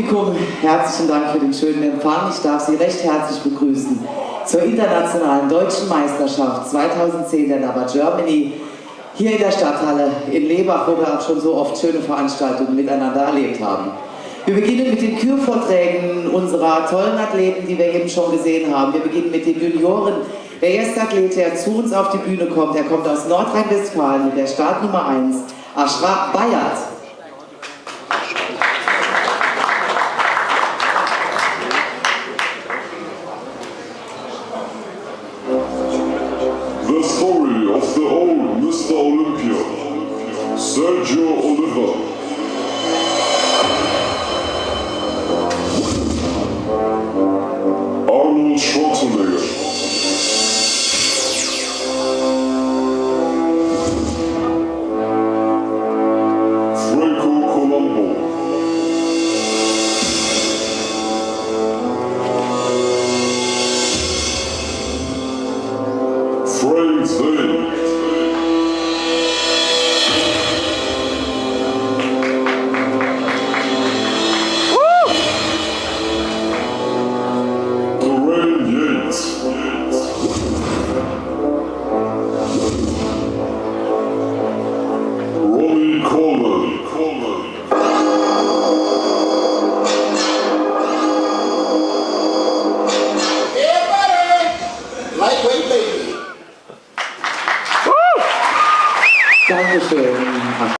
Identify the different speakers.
Speaker 1: Publikum, herzlichen Dank für den schönen Empfang. Ich darf Sie recht herzlich begrüßen zur internationalen Deutschen Meisterschaft 2010 der NABBA Germany hier in der Stadthalle in Lebach, wo wir auch schon so oft schöne Veranstaltungen miteinander erlebt haben. Wir beginnen mit den Kürvorträgen unserer tollen Athleten, die wir eben schon gesehen haben. Wir beginnen mit den Junioren. Der erste Athlet, der zu uns auf die Bühne kommt, der kommt aus Nordrhein-Westfalen mit der Startnummer 1, Ashraf Bayat.
Speaker 2: The story of the old Mr. Olympia, Sergio Oliva.